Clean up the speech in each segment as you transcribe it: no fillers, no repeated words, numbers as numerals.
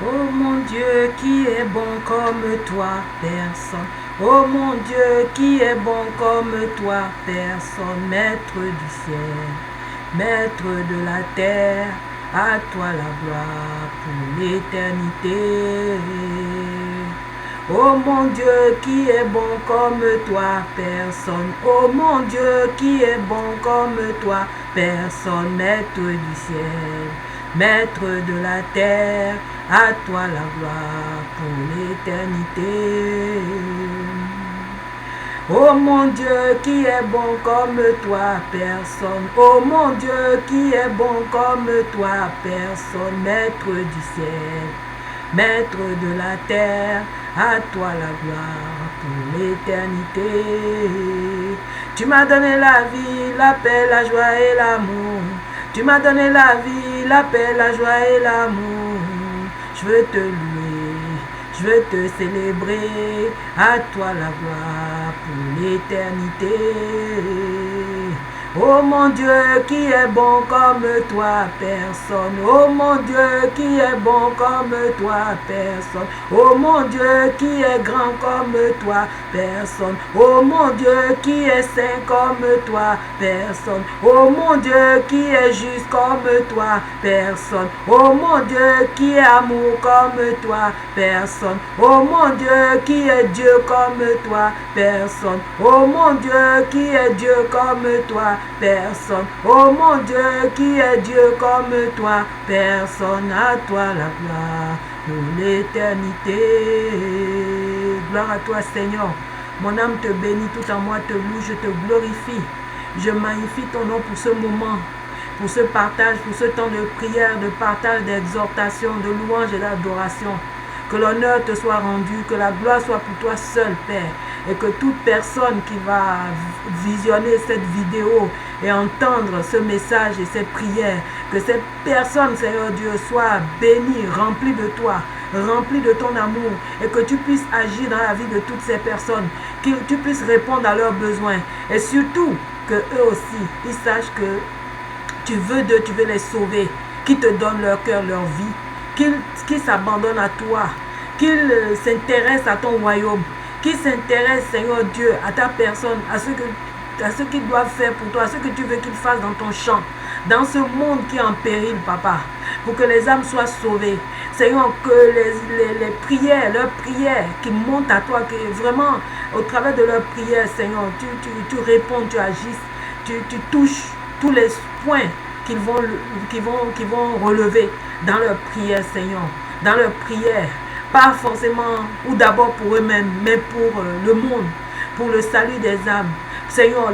Oh mon Dieu, qui est bon comme toi, personne. Oh mon Dieu, qui est bon comme toi, personne. Maître du ciel, maître de la terre, à toi la gloire pour l'éternité. Oh mon Dieu, qui est bon comme toi, personne. Oh mon Dieu, qui est bon comme toi, personne. Maître du ciel, maître de la terre, à toi la gloire pour l'éternité. Oh mon Dieu, qui est bon comme toi, personne. Oh mon Dieu, qui est bon comme toi, personne. Maître du ciel, maître de la terre, à toi la gloire pour l'éternité. Tu m'as donné la vie, la paix, la joie et l'amour. Tu m'as donné la vie, la paix, la joie et l'amour. Je veux te louer, je veux te célébrer, à toi la gloire pour l'éternité. Oh mon Dieu, qui est bon comme toi, personne. Oh mon Dieu, qui est bon comme toi, personne. Oh mon Dieu, qui est grand comme toi, personne. Oh mon Dieu, qui est saint comme toi, personne. Oh mon Dieu, qui est juste comme toi, personne. Oh mon Dieu, qui est amour comme toi, personne. Oh mon Dieu, qui est Dieu comme toi, personne. Oh mon Dieu, qui est Dieu comme toi, personne. Oh mon Dieu, qui est Dieu comme toi, personne. À toi la gloire pour l'éternité. Gloire à toi, Seigneur. Mon âme te bénit, tout en moi te loue, je te glorifie. Je magnifie ton nom pour ce moment, pour ce partage, pour ce temps de prière, de partage, d'exhortation, de louange et d'adoration. Que l'honneur te soit rendu, que la gloire soit pour toi seul, Père. Et que toute personne qui va visionner cette vidéo et entendre ce message et ces prières, que cette personne, Seigneur Dieu, soit bénie, remplie de toi, remplie de ton amour, et que tu puisses agir dans la vie de toutes ces personnes, que tu puisses répondre à leurs besoins. Et surtout, que eux aussi, ils sachent que tu veux d'eux, tu veux les sauver, qu'ils te donnent leur cœur, leur vie, qu'ils s'abandonnent à toi, qu'ils s'intéressent à ton royaume, qu'ils s'intéressent, Seigneur Dieu, à ta personne, à ce qu'ils doivent faire pour toi, à ce que tu veux qu'ils fassent dans ton champ, dans ce monde qui est en péril, Papa, pour que les âmes soient sauvées. Seigneur, que les prières, leurs prières qui montent à toi, que vraiment, au travers de leurs prières, Seigneur, tu réponds, tu agisses, tu touches tous les points qu'ils vont relever dans leurs prières, Seigneur, dans leurs prières, pas forcément ou d'abord pour eux-mêmes, mais pour le monde, pour le salut des âmes. Seigneur,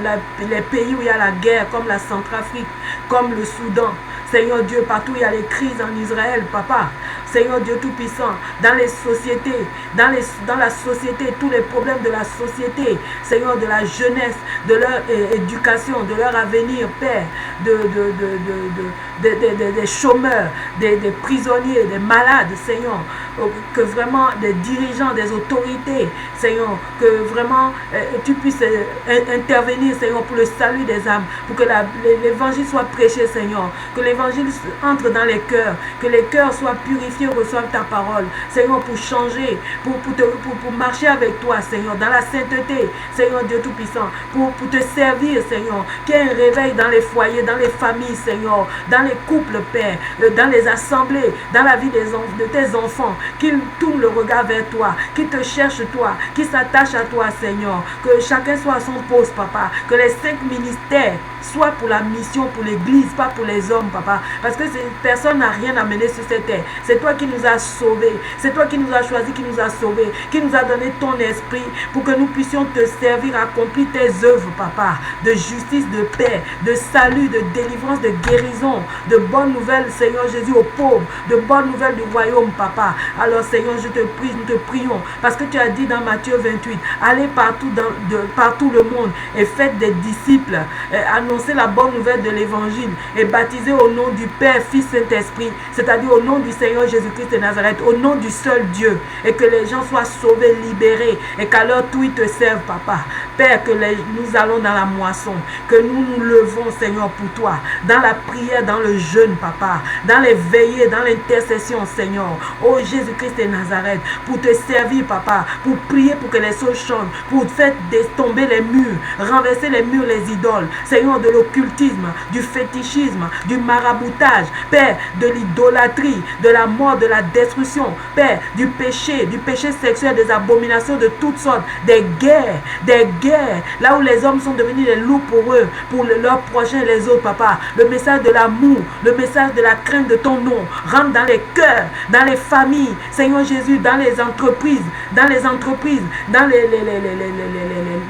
les pays où il y a la guerre, comme la Centrafrique, comme le Soudan, Seigneur Dieu, partout où il y a les crises en Israël, Papa, Seigneur Dieu Tout-Puissant, dans les sociétés, dans la société, tous les problèmes de la société, Seigneur, de la jeunesse, de leur éducation, de leur avenir, Père, des chômeurs, des prisonniers, des malades, Seigneur, que vraiment des dirigeants, des autorités, Seigneur, que vraiment tu puisses intervenir, Seigneur, pour le salut des âmes, pour que l'évangile soit prêché, Seigneur, que l'évangile entre dans les cœurs, que les cœurs soient purifiés, reçoivent ta parole, Seigneur, pour changer, pour marcher avec toi, Seigneur, dans la sainteté, Seigneur Dieu Tout-Puissant, pour te servir, Seigneur, qu'il y ait un réveil dans les foyers, dans les familles, Seigneur, dans les couples, Père, dans les assemblées, dans la vie de tes enfants, qu'ils tournent le regard vers toi, qu'ils te cherchent toi, qu'ils s'attachent à toi, Seigneur, que chacun soit à son poste, Papa, que les 5 ministères soient pour la mission, pour l'église, pas pour les hommes, Papa, parce que personne n'a rien à mener sur cette terre, c'est toi qui nous as sauvés, c'est toi qui nous as choisis, qui nous as sauvés, qui nous a donné ton esprit pour que nous puissions te servir, accomplir tes œuvres, Papa, de justice, de paix, de salut, de délivrance, de guérison, de bonnes nouvelles, Seigneur Jésus, aux pauvres, de bonnes nouvelles du royaume, Papa. Alors, Seigneur, je te prie, nous te prions, parce que tu as dit dans Matthieu 28, allez partout partout le monde et faites des disciples, annoncez la bonne nouvelle de l'évangile et baptisez au nom du Père, Fils, Saint-Esprit, c'est-à-dire au nom du Seigneur Jésus Jésus-Christ de Nazareth, au nom du seul Dieu, et que les gens soient sauvés, libérés, et qu'à leur tour ils te servent, Papa. Père, que nous allons dans la moisson, que nous nous levons, Seigneur, pour toi, dans la prière, dans le jeûne, Papa, dans les veillées, dans l'intercession, Seigneur, oh Jésus-Christ de Nazareth, pour te servir, Papa, pour prier pour que les choses changent, pour faire tomber les murs, renverser les murs, les idoles, Seigneur, de l'occultisme, du fétichisme, du maraboutage, Père, de l'idolâtrie, de la mort, de la destruction, Père, du péché sexuel, des abominations de toutes sortes, des guerres, là où les hommes sont devenus des loups pour eux, pour leurs prochains et les autres, Papa. Le message de l'amour, le message de la crainte de ton nom rentre dans les cœurs, dans les familles, Seigneur Jésus, dans les entreprises,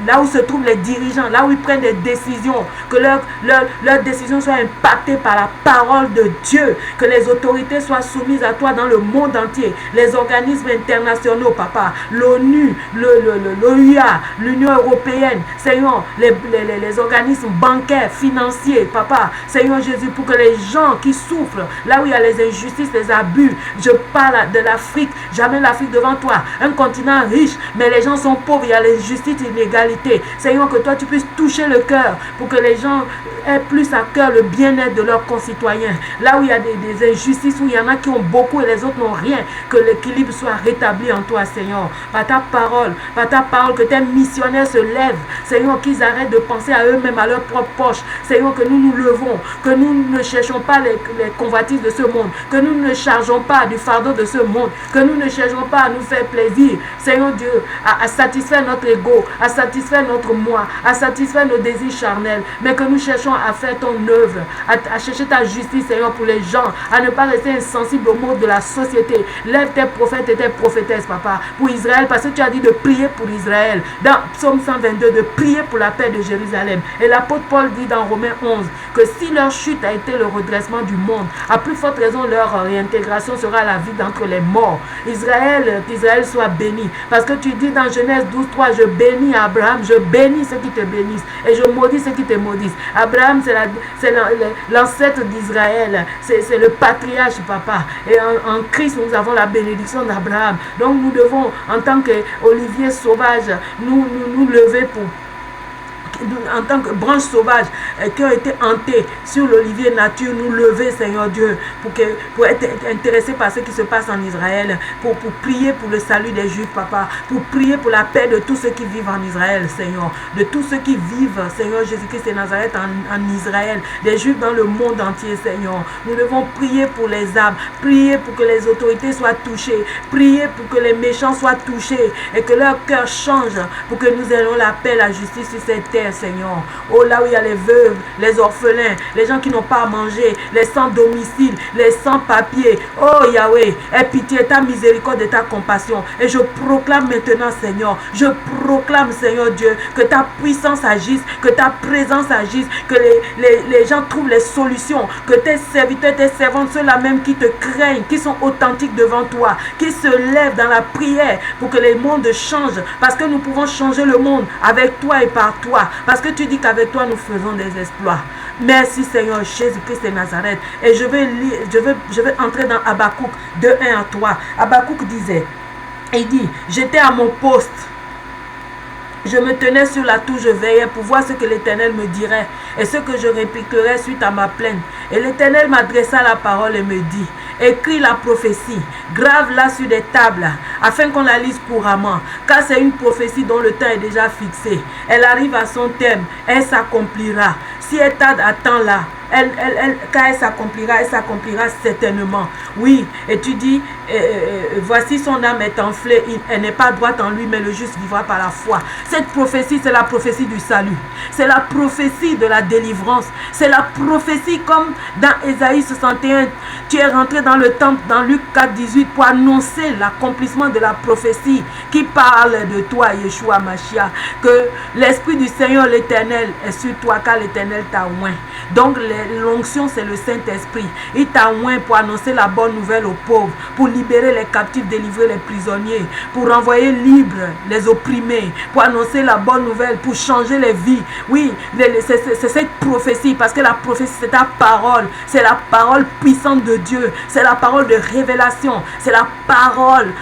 là où se trouvent les dirigeants, là où ils prennent des décisions, que leurs décisions soient impactées par la parole de Dieu, que les autorités soient soumises à toi dans le monde entier, les organismes internationaux, Papa, l'ONU, l'OUA, l'Union européenne, Seigneur, les organismes bancaires, financiers, Papa, Seigneur Jésus, pour que les gens qui souffrent, là où il y a les injustices, les abus, je parle de l'Afrique, j'amène l'Afrique devant toi, un continent riche, mais les gens sont pauvres, il y a l'injustice, l'inégalité, Seigneur, que toi tu puisses toucher le cœur, pour que les gens aient plus à cœur le bien-être de leurs concitoyens, là où il y a des injustices, où il y en a qui ont beaucoup et les autres n'ont rien, que l'équilibre soit rétabli en toi, Seigneur, par ta parole, que tes missionnaires se lèvent, Seigneur, qu'ils arrêtent de penser à eux-mêmes, à leur propre poche, Seigneur, que nous nous levons, que nous ne cherchons pas les convoitises de ce monde, que nous ne chargeons pas du fardeau de ce monde, que nous ne cherchons pas à nous faire plaisir, Seigneur Dieu, à satisfaire notre ego, à satisfaire notre moi, à satisfaire nos désirs charnels, mais que nous cherchons à faire ton œuvre, à chercher ta justice, Seigneur, pour les gens, à ne pas rester insensible au mot de la société. Lève tes prophètes et tes prophétesses, Papa, pour Israël, parce que tu as dit de prier pour Israël. Dans Psaume 122, de prier pour la paix de Jérusalem. Et l'apôtre Paul dit dans Romains 11 que si leur chute a été le redressement du monde, à plus forte raison leur réintégration sera la vie d'entre les morts. Qu'Israël soit béni. Parce que tu dis dans Genèse 12:3, je bénis Abraham, je bénis ceux qui te bénissent et je maudis ceux qui te maudissent. Abraham, c'est l'ancêtre d'Israël, c'est le patriarche, Papa. Et en Christ, nous avons la bénédiction d'Abraham. Donc nous devons, en tant qu'olivier sauvage, nous lever pour en tant que branche sauvage qui ont été hantées sur l'olivier nature, nous lever, Seigneur Dieu, pour être intéressés par ce qui se passe en Israël, pour prier pour le salut des Juifs, Papa, pour prier pour la paix de tous ceux qui vivent en Israël, Seigneur, de tous ceux qui vivent, Seigneur Jésus-Christ de Nazareth en Israël, des Juifs dans le monde entier, Seigneur. Nous devons prier pour les âmes, prier pour que les autorités soient touchées, prier pour que les méchants soient touchés et que leur cœur change, pour que nous ayons la paix, la justice sur cette terre, Seigneur. Oh, là où il y a les veuves, les orphelins, les gens qui n'ont pas à manger, les sans domicile, les sans papier. Oh Yahweh, aie pitié, ta miséricorde et ta compassion. Et je proclame maintenant, Seigneur, je proclame, Seigneur Dieu, que ta puissance agisse, que ta présence agisse, que les gens trouvent les solutions, que tes serviteurs, tes servantes, ceux-là même qui te craignent, qui sont authentiques devant toi, qui se lèvent dans la prière pour que les mondes changent, parce que nous pouvons changer le monde avec toi et par toi. Parce que tu dis qu'avec toi, nous faisons des exploits. Merci Seigneur Jésus-Christ de Nazareth. Et je vais entrer dans Habakkuk 2:1 à 3. Habakkuk disait, il dit, j'étais à mon poste. Je me tenais sur la tour, je veillais pour voir ce que l'Éternel me dirait et ce que je répliquerais suite à ma plainte. Et l'Éternel m'adressa la parole et me dit, écris la prophétie, grave-la sur des tables, afin qu'on la lise couramment, car c'est une prophétie dont le temps est déjà fixé. Elle arrive à son terme, elle s'accomplira. Si elle tarde, attends-la. Quand elle s'accomplira certainement. Oui, et tu dis, voici son âme est enflée, elle n'est pas droite en lui, mais le juste vivra par la foi. Cette prophétie, c'est la prophétie du salut. C'est la prophétie de la délivrance. C'est la prophétie comme dans Ésaïe 61. Tu es rentré dans le temple, dans Luc 4:18, pour annoncer l'accomplissement de la prophétie qui parle de toi, Yeshua Mashiach. Que l'Esprit du Seigneur l'Éternel est sur toi, car l'Éternel t'a oint. Donc l'onction, c'est le Saint-Esprit. Il t'a oint pour annoncer la bonne nouvelle aux pauvres, pour libérer les captifs, délivrer les prisonniers, pour renvoyer libres les opprimés, pour annoncer la bonne nouvelle, pour changer les vies. Oui, c'est cette prophétie, parce que la prophétie, c'est ta parole. C'est la parole puissante de Dieu. C'est la parole de révélation. C'est la parole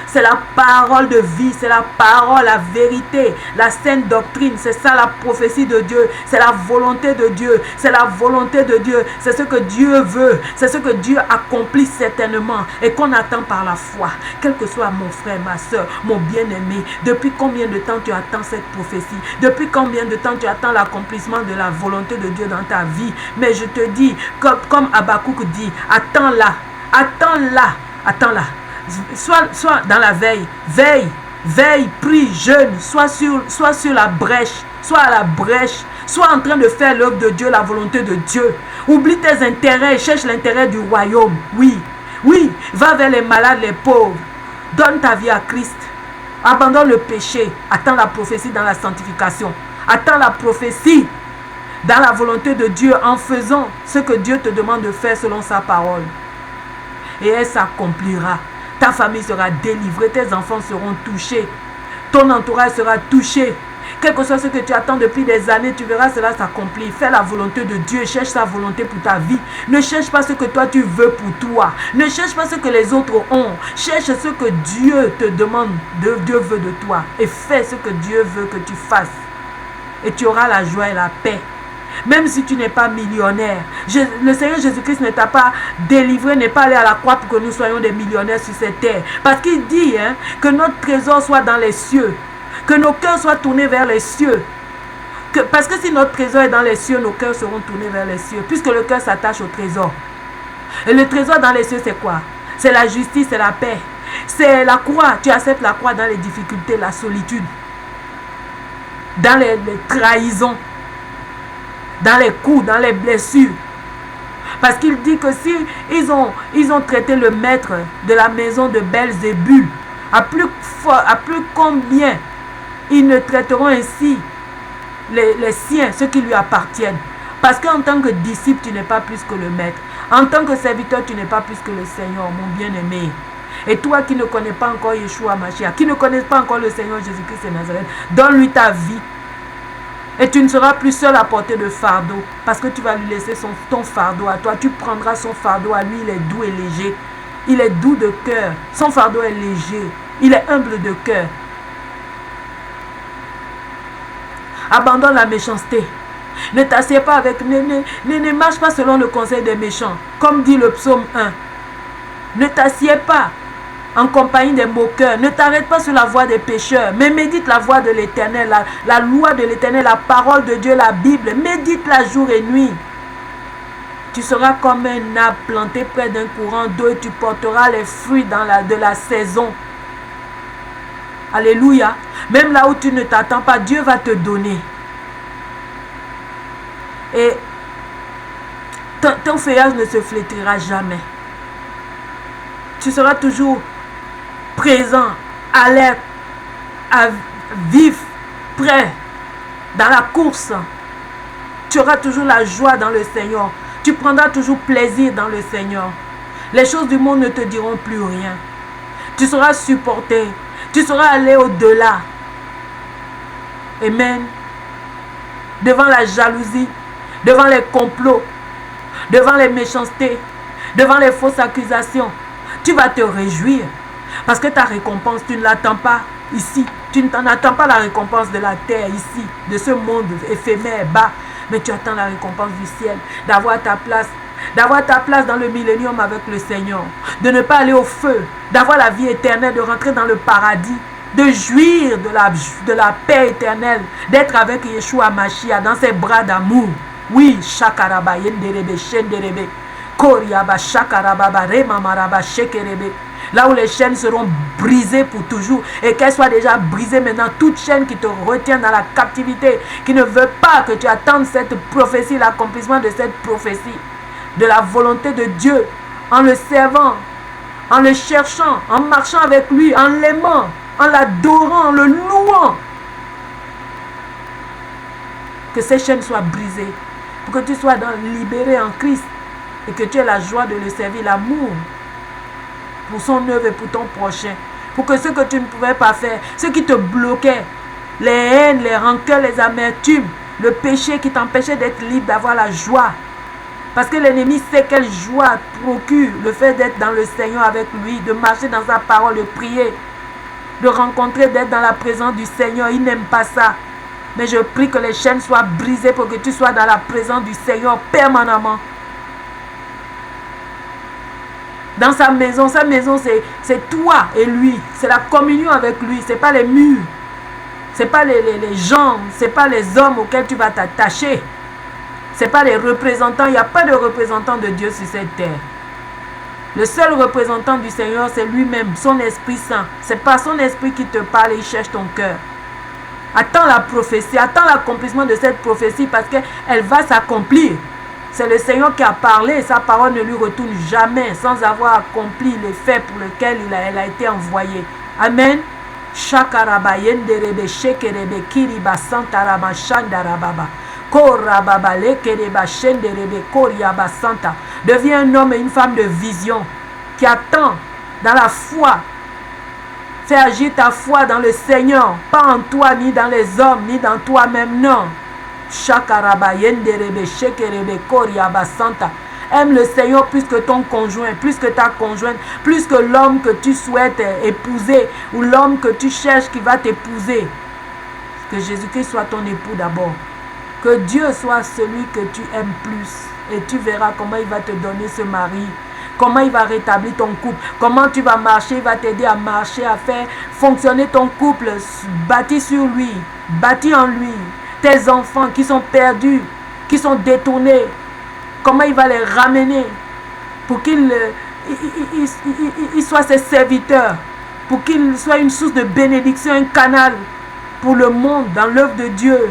de vie. C'est la parole, la vérité, la sainte doctrine. C'est ça la prophétie de Dieu. C'est la volonté de Dieu. C'est la volonté de Dieu. C'est ce que Dieu veut. C'est ce que Dieu accomplit certainement et qu'on attend par la foi. Quel que soit mon frère, ma soeur, mon bien-aimé, depuis combien de temps tu attends cette prophétie? Depuis combien de temps tu attends l'accomplissement de la volonté de Dieu dans ta vie? Mais je te dis, comme Habakkuk dit, attends-la, attends-la, attends-la. Sois dans la veille, veille, prie, jeûne, sois sur la brèche, sois à la brèche, sois en train de faire l'œuvre de Dieu, la volonté de Dieu. Oublie tes intérêts, cherche l'intérêt du royaume. Oui, va vers les malades, les pauvres. Donne ta vie à Christ. Abandonne le péché. Attends la prophétie dans la sanctification. Attends la prophétie dans la volonté de Dieu en faisant ce que Dieu te demande de faire selon sa parole. Et elle s'accomplira. Ta famille sera délivrée, tes enfants seront touchés, ton entourage sera touché. Quel que soit ce que tu attends depuis des années, tu verras cela s'accomplir. Fais la volonté de Dieu, cherche sa volonté pour ta vie. Ne cherche pas ce que toi tu veux pour toi. Ne cherche pas ce que les autres ont. Cherche ce que Dieu te demande, Dieu veut de toi. Et fais ce que Dieu veut que tu fasses. Et tu auras la joie et la paix. Même si tu n'es pas millionnaire, le Seigneur Jésus-Christ ne t'a pas délivré, n'est pas allé à la croix pour que nous soyons des millionnaires sur cette terre. Parce qu'il dit que notre trésor soit dans les cieux, que nos cœurs soient tournés vers les cieux. Parce que si notre trésor est dans les cieux, nos cœurs seront tournés vers les cieux, puisque le cœur s'attache au trésor. Et le trésor dans les cieux, c'est quoi? C'est la justice, c'est la paix. C'est la croix. Tu acceptes la croix dans les difficultés, la solitude, dans les trahisons, dans les coups, dans les blessures. Parce qu'il dit que si ils ont traité le maître de la maison de Belzébul, à plus combien ils ne traiteront ainsi les siens, ceux qui lui appartiennent. Parce qu'en tant que disciple, tu n'es pas plus que le maître. En tant que serviteur, tu n'es pas plus que le Seigneur, mon bien-aimé. Et toi qui ne connais pas encore Yeshua Mashiach, qui ne connais pas encore le Seigneur Jésus-Christ de Nazareth, donne-lui ta vie. Et tu ne seras plus seul à porter de fardeau. Parce que tu vas lui laisser ton fardeau à toi. Tu prendras son fardeau à lui. Il est doux et léger. Il est doux de cœur. Son fardeau est léger. Il est humble de cœur. Abandonne la méchanceté. Ne t'assieds pas avec... Ne marche pas selon le conseil des méchants. Comme dit le psaume 1. Ne t'assieds pas en compagnie des moqueurs. Ne t'arrête pas sur la voie des pécheurs, mais médite la voie de l'Éternel, la loi de l'Éternel, la parole de Dieu, la Bible. Médite-la jour et nuit. Tu seras comme un arbre planté près d'un courant d'eau et tu porteras les fruits de la saison. Alléluia. Même là où tu ne t'attends pas, Dieu va te donner. Et ton feuillage ne se flétrira jamais. Tu seras toujours présent, alerte, vif, prêt, dans la course. Tu auras toujours la joie dans le Seigneur. Tu prendras toujours plaisir dans le Seigneur. Les choses du monde ne te diront plus rien. Tu seras supporté. Tu seras allé au-delà. Amen. Devant la jalousie, devant les complots, devant les méchancetés, devant les fausses accusations, tu vas te réjouir. Parce que ta récompense, tu ne l'attends pas ici. Tu ne t'en attends pas la récompense de la terre ici, de ce monde éphémère, bas. Mais tu attends la récompense du ciel, d'avoir ta place dans le millénium avec le Seigneur, de ne pas aller au feu, d'avoir la vie éternelle, de rentrer dans le paradis, de jouir de la paix éternelle, d'être avec Yeshua Mashiach dans ses bras d'amour. Oui, shakaraba yenderebe shenderebe, koriaba shakarababa remamaraba shekerebe. Là où les chaînes seront brisées pour toujours et qu'elles soient déjà brisées maintenant, toute chaîne qui te retient dans la captivité, qui ne veut pas que tu attendes cette prophétie, l'accomplissement de cette prophétie, de la volonté de Dieu, en le servant, en le cherchant, en marchant avec lui, en l'aimant, en l'adorant, en le louant. Que ces chaînes soient brisées, pour que tu sois libéré en Christ et que tu aies la joie de le servir, l'amour pour son œuvre et pour ton prochain. Pour que ce que tu ne pouvais pas faire, ce qui te bloquait, les haines, les rancœurs, les amertumes, le péché qui t'empêchait d'être libre, d'avoir la joie. Parce que l'ennemi sait quelle joie procure le fait d'être dans le Seigneur avec lui, de marcher dans sa parole, de prier, de rencontrer, d'être dans la présence du Seigneur. Il n'aime pas ça. Mais je prie que les chaînes soient brisées pour que tu sois dans la présence du Seigneur permanemment. Dans sa maison c'est toi et lui. C'est la communion avec lui. Ce n'est pas les murs. Ce n'est pas les gens. Ce n'est pas les hommes auxquels tu vas t'attacher. Ce n'est pas les représentants. Il n'y a pas de représentant de Dieu sur cette terre. Le seul représentant du Seigneur, c'est lui-même, son Esprit Saint. Ce n'est pas son esprit qui te parle et il cherche ton cœur. Attends la prophétie, attends l'accomplissement de cette prophétie parce qu'elle va s'accomplir. C'est le Seigneur qui a parlé et sa parole ne lui retourne jamais sans avoir accompli les faits pour lesquels elle a été envoyée. Amen. Deviens un homme et une femme de vision qui attend dans la foi. Fais agir ta foi dans le Seigneur, pas en toi, ni dans les hommes, ni dans toi-même, non. Aime le Seigneur plus que ton conjoint, plus que ta conjointe, plus que l'homme que tu souhaites épouser ou l'homme que tu cherches qui va t'épouser. Que Jésus-Christ soit ton époux d'abord. Que Dieu soit celui que tu aimes plus. Et tu verras comment il va te donner ce mari. Comment il va rétablir ton couple. Comment tu vas marcher. Il va t'aider à marcher, à faire fonctionner ton couple. Bâti sur lui. Bâti en lui. Tes enfants qui sont perdus, qui sont détournés. Comment il va les ramener pour qu'ils soient ses serviteurs. Pour qu'ils soient une source de bénédiction, un canal pour le monde dans l'œuvre de Dieu.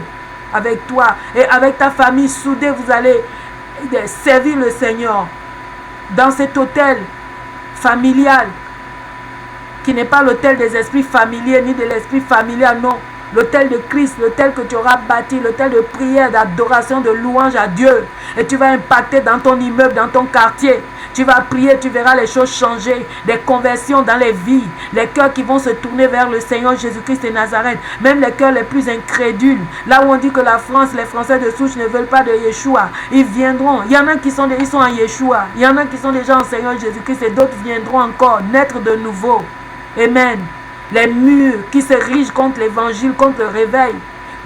Avec toi et avec ta famille soudée, vous allez servir le Seigneur dans cet hôtel familial qui n'est pas l'hôtel des esprits familiers ni de l'esprit familial, non. L'hôtel de Christ, l'hôtel que tu auras bâti, l'hôtel de prière, d'adoration, de louange à Dieu. Et tu vas impacter dans ton immeuble, dans ton quartier. Tu vas prier, tu verras les choses changer, des conversions dans les vies, les cœurs qui vont se tourner vers le Seigneur Jésus-Christ de Nazareth, même les cœurs les plus incrédules. Là où on dit que la France, les Français de souche ne veulent pas de Yeshua, ils viendront. Il y en a qui sont, ils sont en Yeshua, il y en a qui sont déjà en Seigneur Jésus-Christ et d'autres viendront encore naître de nouveau. Amen. Les murs qui se rigent contre l'évangile, contre le réveil,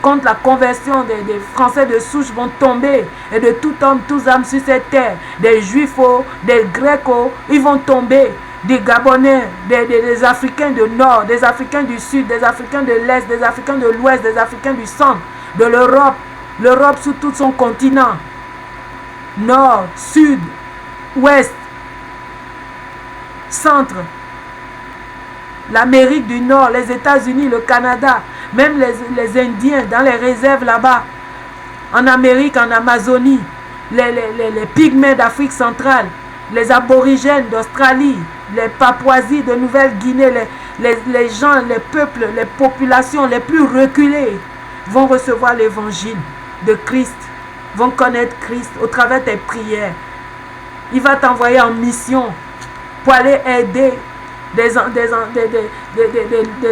contre la conversion des Français de souche vont tomber. Et de tout homme, tous âmes sur cette terre, des Juifs, des Grecs, ils vont tomber. Des Gabonais, des Africains du Nord, des Africains du Sud, des Africains de l'Est, des Africains de l'Ouest, des Africains du Centre, de l'Europe. L'Europe sous tout son continent. Nord, Sud, Ouest, Centre. L'Amérique du Nord, les États-Unis, le Canada, même les Indiens dans les réserves là-bas, en Amérique, en Amazonie, les pygmées d'Afrique centrale, les aborigènes d'Australie, les Papouasies de Nouvelle-Guinée, les gens, les peuples, les populations les plus reculées vont recevoir l'évangile de Christ, vont connaître Christ au travers de tes prières. Il va t'envoyer en mission pour aller aider des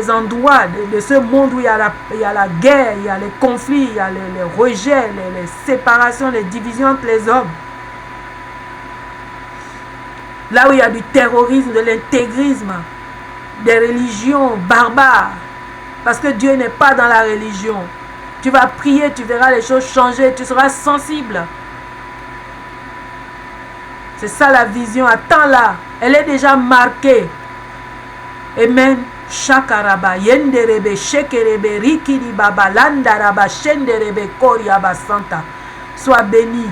endroits de ce monde où il y a la guerre, il y a les conflits, il y a les rejets, les séparations, les divisions entre les hommes. Là où il y a du terrorisme, de l'intégrisme, des religions barbares. Parce que Dieu n'est pas dans la religion. Tu vas prier, tu verras les choses changer, tu seras sensible. C'est ça la vision, attends-la. Elle est déjà marquée. Amen. Shakaraba yenderebe shekerebe rikiri babalandaraba shenderebe koriaba santa. Sois béni.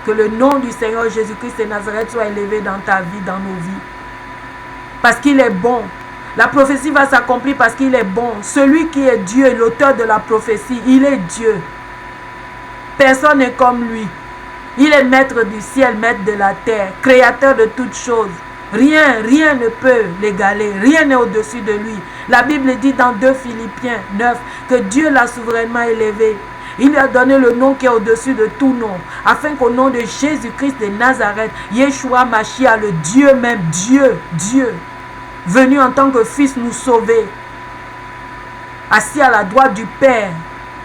Que le nom du Seigneur Jésus-Christ de Nazareth soit élevé dans ta vie, dans nos vies. Parce qu'il est bon. La prophétie va s'accomplir parce qu'il est bon. Celui qui est Dieu, l'auteur de la prophétie, il est Dieu. Personne n'est comme lui. Il est maître du ciel, maître de la terre, créateur de toutes choses. Rien ne peut l'égaler. Rien n'est au-dessus de lui. La Bible dit dans 2 Philippiens 9 que Dieu l'a souverainement élevé Il lui a donné le nom qui est au-dessus de tout nom, afin qu'au nom de Jésus-Christ de Nazareth, Yeshua Mashiach, le Dieu même, Dieu, venu en tant que Fils nous sauver, assis à la droite du Père,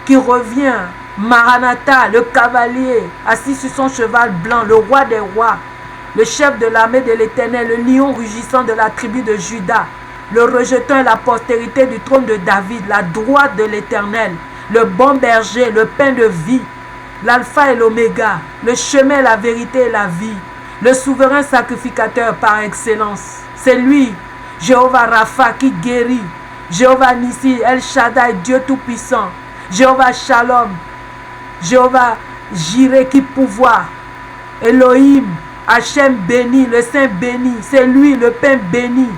qui revient, Maranatha, le cavalier, assis sur son cheval blanc, le roi des rois, le chef de l'armée de l'Éternel, le lion rugissant de la tribu de Juda, le rejetant et la postérité du trône de David, la droite de l'Éternel, le bon berger, le pain de vie, l'alpha et l'oméga, le chemin, la vérité et la vie, le souverain sacrificateur par excellence. C'est lui, Jéhovah Rapha, qui guérit, Jéhovah Nissi, El Shaddai, Dieu Tout-Puissant, Jéhovah Shalom, Jéhovah Jireh qui pouvoir, Elohim, Hachem béni, le Saint béni, c'est lui le pain béni.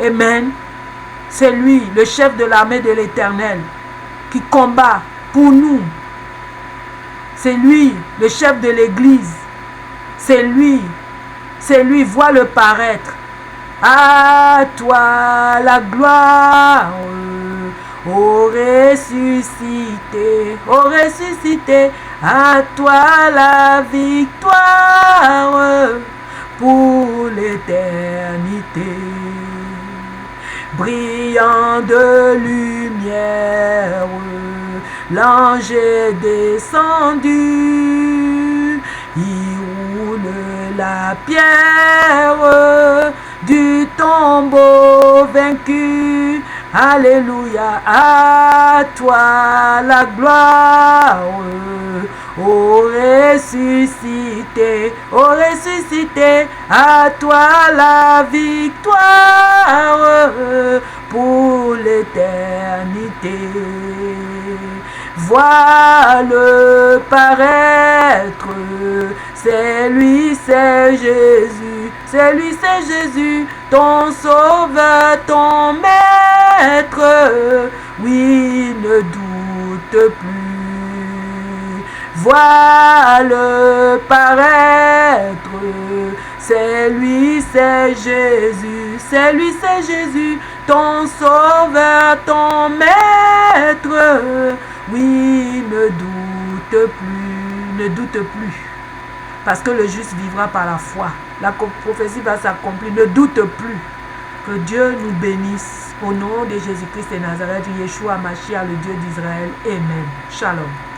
Amen. C'est lui, le chef de l'armée de l'Éternel, qui combat pour nous. C'est lui, le chef de l'Église. C'est lui, vois-le paraître. À toi la gloire, ô ressuscité, à toi la victoire pour l'éternité. Brillant de lumière, l'ange est descendu, il roule la pierre du tombeau vaincu. Alléluia, à toi la gloire, ô ressuscité, à toi la victoire pour l'éternité. Vois-le paraître, c'est lui, c'est Jésus, ton sauveur, ton maître, oui, ne doute plus. Vois-le paraître, c'est lui, c'est Jésus, ton sauveur, ton maître, oui, ne doute plus. Parce que le juste vivra par la foi. La prophétie va s'accomplir. Ne doute plus. Que Dieu nous bénisse. Au nom de Jésus-Christ de Nazareth, Yeshua Mashiach, le Dieu d'Israël. Amen. Shalom.